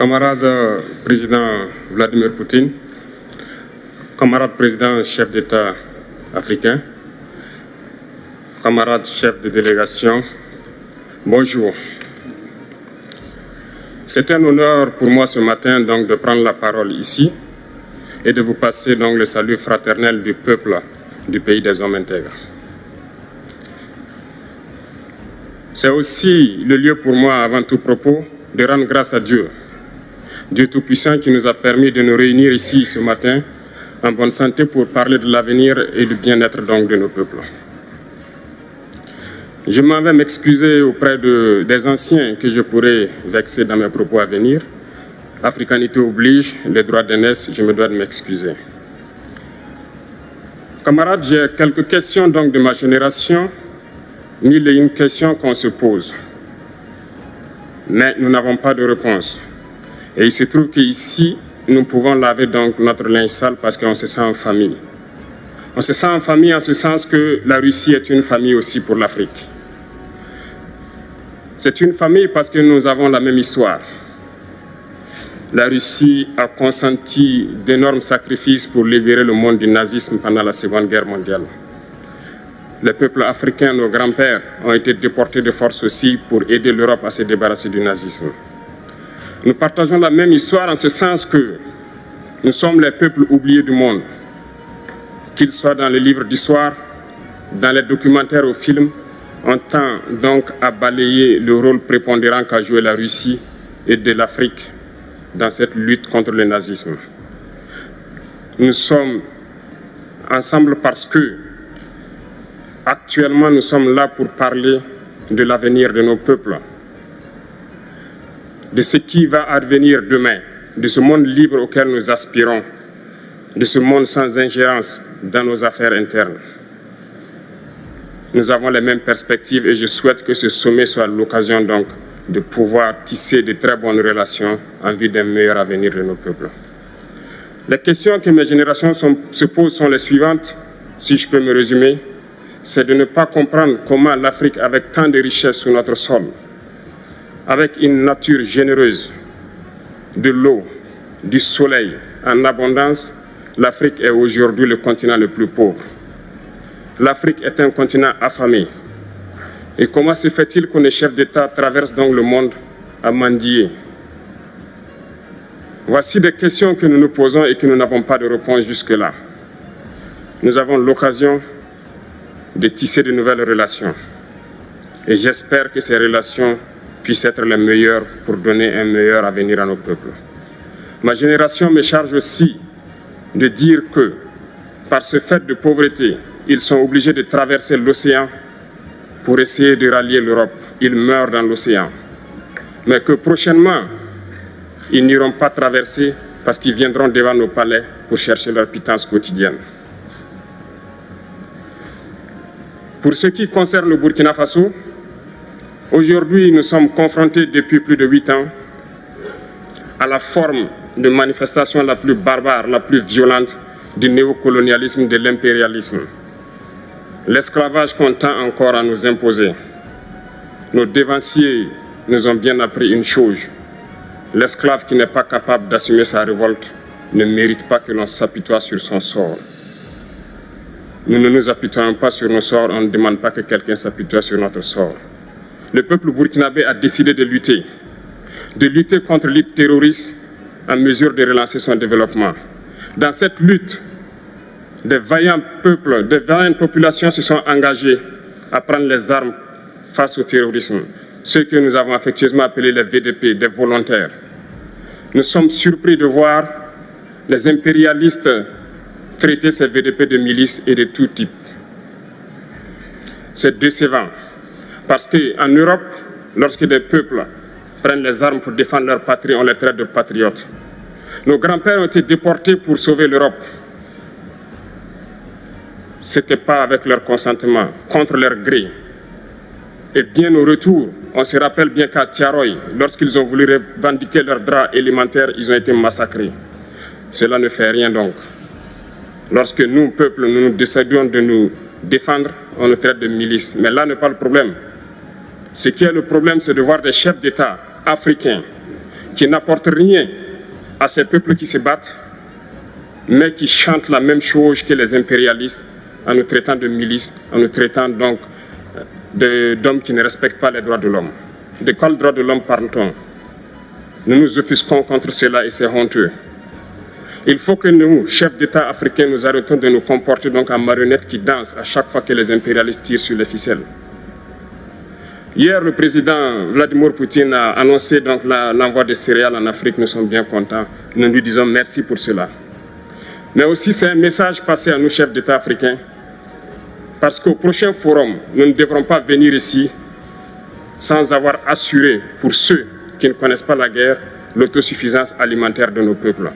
Camarade président Vladimir Poutine, camarade président chef d'État africain, camarade chef de délégation, bonjour. C'est un honneur pour moi ce matin donc de prendre la parole ici et de vous passer donc le salut fraternel du peuple du pays des hommes intègres. C'est aussi le lieu pour moi, avant tout propos, de rendre grâce à Dieu, Dieu Tout-Puissant qui nous a permis de nous réunir ici ce matin en bonne santé pour parler de l'avenir et du bien-être donc de nos peuples. Je m'en vais m'excuser auprès des anciens que je pourrais vexer dans mes propos à venir. Africanité oblige, les droits d'aînesse, je me dois de m'excuser. Camarades, j'ai quelques questions donc de ma génération, mille et une questions qu'on se pose. Mais nous n'avons pas de réponse. Et il se trouve qu'ici, nous pouvons laver donc notre linge sale parce qu'on se sent en famille. On se sent en famille en ce sens que la Russie est une famille aussi pour l'Afrique. C'est une famille parce que nous avons la même histoire. La Russie a consenti d'énormes sacrifices pour libérer le monde du nazisme pendant la Seconde Guerre mondiale. Les peuples africains, nos grands-pères, ont été déportés de force aussi pour aider l'Europe à se débarrasser du nazisme. Nous partageons la même histoire en ce sens que nous sommes les peuples oubliés du monde. Qu'ils soient dans les livres d'histoire, dans les documentaires ou films, on tend donc à balayer le rôle prépondérant qu'a joué la Russie et de l'Afrique dans cette lutte contre le nazisme. Nous sommes ensemble parce que actuellement nous sommes là pour parler de l'avenir de nos peuples, de ce qui va advenir demain, de ce monde libre auquel nous aspirons, de ce monde sans ingérence dans nos affaires internes. Nous avons les mêmes perspectives et je souhaite que ce sommet soit l'occasion donc de pouvoir tisser de très bonnes relations en vue d'un meilleur avenir de nos peuples. Les questions que mes générations se posent sont les suivantes, si je peux me résumer, c'est de ne pas comprendre comment l'Afrique, avec tant de richesses sur notre sol, avec une nature généreuse, de l'eau, du soleil en abondance, l'Afrique est aujourd'hui le continent le plus pauvre. L'Afrique est un continent affamé. Et comment se fait-il que les chefs d'État traversent donc le monde à mendier? Voici des questions que nous nous posons et que nous n'avons pas de réponse jusque-là. Nous avons l'occasion de tisser de nouvelles relations. Et j'espère que ces relations puissent être les meilleures pour donner un meilleur avenir à nos peuples. Ma génération me charge aussi de dire que, par ce fait de pauvreté, ils sont obligés de traverser l'océan pour essayer de rallier l'Europe. Ils meurent dans l'océan. Mais que prochainement, ils n'iront pas traverser parce qu'ils viendront devant nos palais pour chercher leur pitance quotidienne. Pour ce qui concerne le Burkina Faso, aujourd'hui, nous sommes confrontés depuis plus de 8 ans à la forme de manifestation la plus barbare, la plus violente du néocolonialisme, de l'impérialisme. L'esclavage qu'on tend encore à nous imposer. Nos dévanciers nous ont bien appris une chose. L'esclave qui n'est pas capable d'assumer sa révolte ne mérite pas que l'on s'apitoie sur son sort. Nous ne nous apitoyons pas sur nos sorts, on ne demande pas que quelqu'un s'apitoie sur notre sort. Le peuple burkinabé a décidé de lutter contre le terrorisme en mesure de relancer son développement. Dans cette lutte, des vaillants peuples, des vaillantes populations se sont engagées à prendre les armes face au terrorisme, ceux que nous avons affectueusement appelés les VDP, des volontaires. Nous sommes surpris de voir les impérialistes traiter ces VDP de milices et de tout type. C'est décevant, parce qu'en Europe, lorsque des peuples prennent les armes pour défendre leur patrie, on les traite de patriotes. Nos grands-pères ont été déportés pour sauver l'Europe. Ce n'était pas avec leur consentement, contre leur gré. Et bien au retour, on se rappelle bien qu'à Tiaroy, lorsqu'ils ont voulu revendiquer leurs droits élémentaires, ils ont été massacrés. Cela ne fait rien donc. Lorsque nous, peuple, nous décidons de nous défendre, on nous traite de milices. Mais là n'est pas le problème. Ce qui est le problème, c'est de voir des chefs d'État africains qui n'apportent rien à ces peuples qui se battent, mais qui chantent la même chose que les impérialistes en nous traitant de milices, en nous traitant donc d'hommes qui ne respectent pas les droits de l'homme. De quels droits de l'homme parle-t-on? Nous nous offusquons contre cela et c'est honteux. Il faut que nous, chefs d'État africains, nous arrêtons de nous comporter donc en marionnettes qui dansent à chaque fois que les impérialistes tirent sur les ficelles. Hier, le président Vladimir Poutine a annoncé donc l'envoi de céréales en Afrique. Nous sommes bien contents. Nous lui disons merci pour cela. Mais aussi, c'est un message passé à nous, chefs d'État africains, parce qu'au prochain forum, nous ne devrons pas venir ici sans avoir assuré, pour ceux qui ne connaissent pas la guerre, l'autosuffisance alimentaire de nos peuples.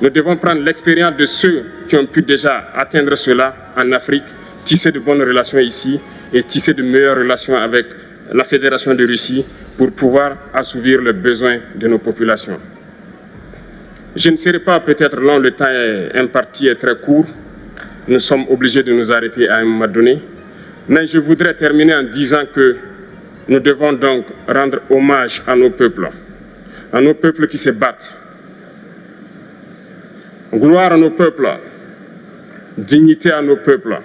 Nous devons prendre l'expérience de ceux qui ont pu déjà atteindre cela en Afrique, tisser de bonnes relations ici et tisser de meilleures relations avec la Fédération de Russie pour pouvoir assouvir les besoins de nos populations. Je ne serai pas peut-être long, le temps imparti est très court. Nous sommes obligés de nous arrêter à un moment donné. Mais je voudrais terminer en disant que nous devons donc rendre hommage à nos peuples qui se battent. Gloire à nos peuples, dignité à nos peuples,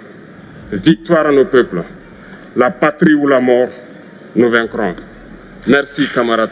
victoire à nos peuples. La patrie ou la mort, nous vaincrons. Merci, camarades.